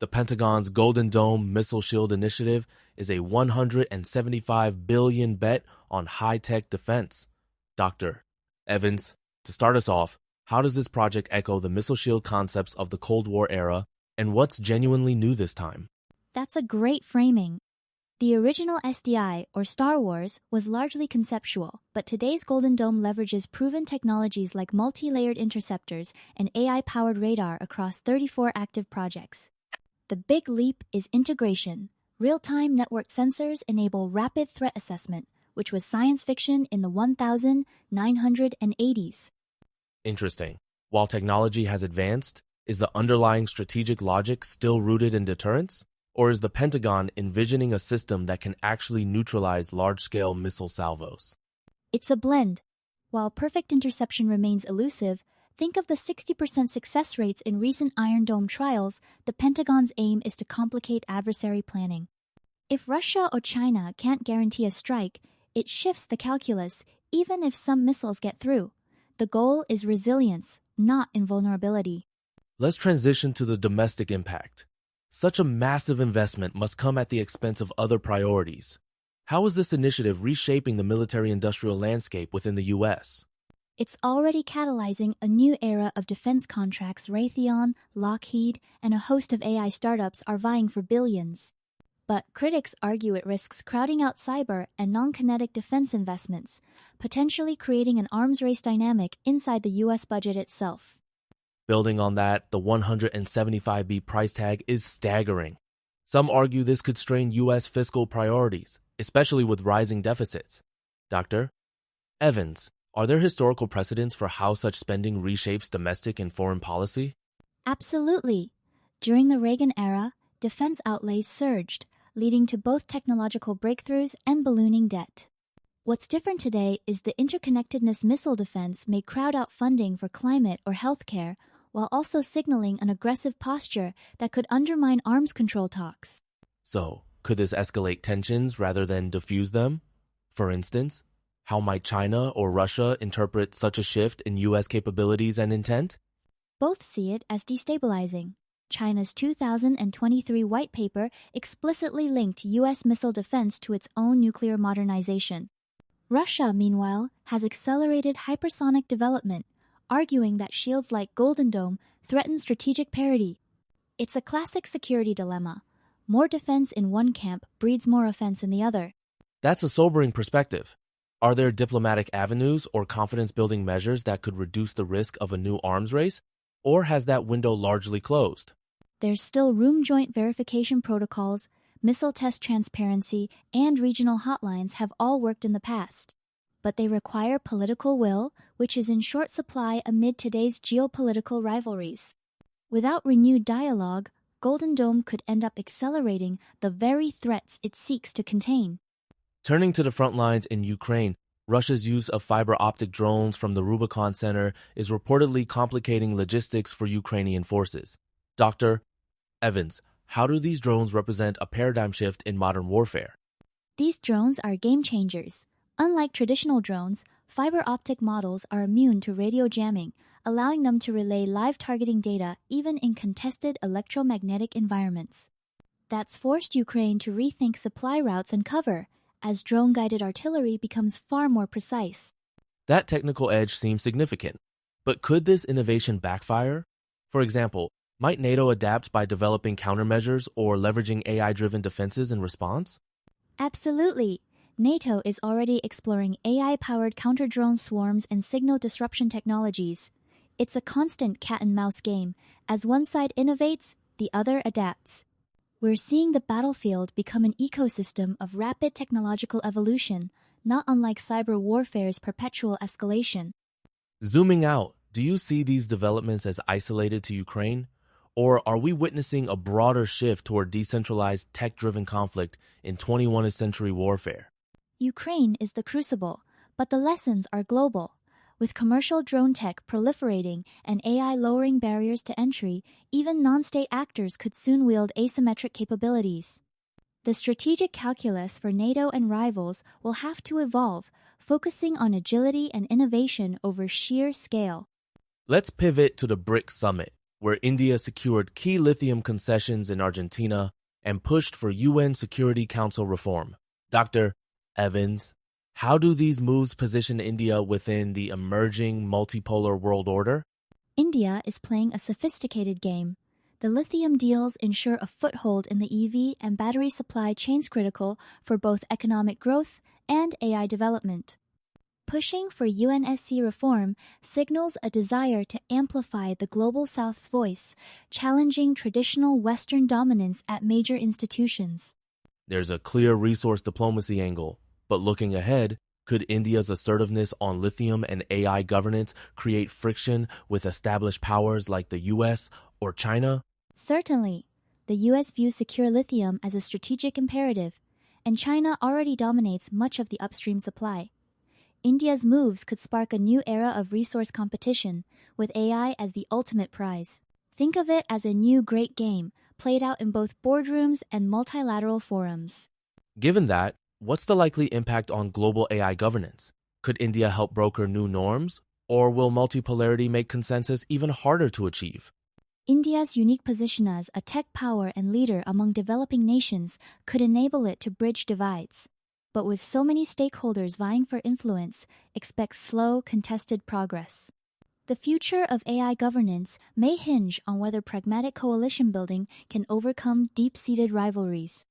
The Pentagon's Golden Dome Missile Shield Initiative is a $175 billion bet on high-tech defense. Dr. Evans, to start us off, how does this project echo the missile shield concepts of the Cold War era, and what's genuinely new this time? That's a great framing. The original SDI, or Star Wars, was largely conceptual, but today's Golden Dome leverages proven technologies like multi-layered interceptors and AI-powered radar across 34 active projects. The big leap is integration. Real-time network sensors enable rapid threat assessment, which was science fiction in the 1980s. Interesting. While technology has advanced, is the underlying strategic logic still rooted in deterrence? Or is the Pentagon envisioning a system that can actually neutralize large-scale missile salvos? It's a blend. While perfect interception remains elusive, think of the 60% success rates in recent Iron Dome trials. The Pentagon's aim is to complicate adversary planning. If Russia or China can't guarantee a strike, it shifts the calculus, even if some missiles get through. The goal is resilience, not invulnerability. Let's transition to the domestic impact. Such a massive investment must come at the expense of other priorities. How is this initiative reshaping the military-industrial landscape within the U.S.? It's already catalyzing a new era of defense contracts. Raytheon, Lockheed, and a host of AI startups are vying for billions. But critics argue it risks crowding out cyber and non-kinetic defense investments, potentially creating an arms race dynamic inside the U.S. budget itself. Building on that, the $175 price tag is staggering. Some argue this could strain U.S. fiscal priorities, especially with rising deficits. Dr. Evans, are there historical precedents for how such spending reshapes domestic and foreign policy? Absolutely. During the Reagan era, defense outlays surged, leading to both technological breakthroughs and ballooning debt. What's different today is the interconnectedness. Missile defense may crowd out funding for climate or healthcare, while also signaling an aggressive posture that could undermine arms control talks. So, could this escalate tensions rather than diffuse them? For instance, how might China or Russia interpret such a shift in U.S. capabilities and intent? Both see it as destabilizing. China's 2023 white paper explicitly linked U.S. missile defense to its own nuclear modernization. Russia, meanwhile, has accelerated hypersonic development, arguing that shields like Golden Dome threaten strategic parity. It's a classic security dilemma. More defense in one camp breeds more offense in the other. That's a sobering perspective. Are there diplomatic avenues or confidence-building measures that could reduce the risk of a new arms race, or has that window largely closed? There's still room. Joint verification protocols, missile test transparency, and regional hotlines have all worked in the past. But they require political will, which is in short supply amid today's geopolitical rivalries. Without renewed dialogue, Golden Dome could end up accelerating the very threats it seeks to contain. Turning to the front lines in Ukraine, Russia's use of fiber optic drones from the Rubicon Center is reportedly complicating logistics for Ukrainian forces. Dr. Evans, how do these drones represent a paradigm shift in modern warfare? These drones are game changers. Unlike traditional drones, fiber optic models are immune to radio jamming, allowing them to relay live targeting data even in contested electromagnetic environments. That's forced Ukraine to rethink supply routes and cover, as drone-guided artillery becomes far more precise. That technical edge seems significant, but could this innovation backfire? For example, might NATO adapt by developing countermeasures or leveraging AI-driven defenses in response? Absolutely. NATO is already exploring AI-powered counter-drone swarms and signal disruption technologies. It's a constant cat-and-mouse game. As one side innovates, the other adapts. We're seeing the battlefield become an ecosystem of rapid technological evolution, not unlike cyber warfare's perpetual escalation. Zooming out, do you see these developments as isolated to Ukraine? Or are we witnessing a broader shift toward decentralized, tech-driven conflict in 21st century warfare? Ukraine is the crucible, but the lessons are global. With commercial drone tech proliferating and AI lowering barriers to entry, even non-state actors could soon wield asymmetric capabilities. The strategic calculus for NATO and rivals will have to evolve, focusing on agility and innovation over sheer scale. Let's pivot to the BRICS summit, where India secured key lithium concessions in Argentina and pushed for UN Security Council reform. Dr. Evans, how do these moves position India within the emerging multipolar world order? India is playing a sophisticated game. The lithium deals ensure a foothold in the EV and battery supply chains critical for both economic growth and AI development. Pushing for UNSC reform signals a desire to amplify the Global South's voice, challenging traditional Western dominance at major institutions. There's a clear resource diplomacy angle, but looking ahead, could India's assertiveness on lithium and AI governance create friction with established powers like the US or China? Certainly, the US views secure lithium as a strategic imperative, and China already dominates much of the upstream supply. India's moves could spark a new era of resource competition, with AI as the ultimate prize. Think of it as a new great game, played out in both boardrooms and multilateral forums. Given that, what's the likely impact on global AI governance? Could India help broker new norms? Or will multipolarity make consensus even harder to achieve? India's unique position as a tech power and leader among developing nations could enable it to bridge divides. But with so many stakeholders vying for influence, expect slow, contested progress. The future of AI governance may hinge on whether pragmatic coalition building can overcome deep-seated rivalries.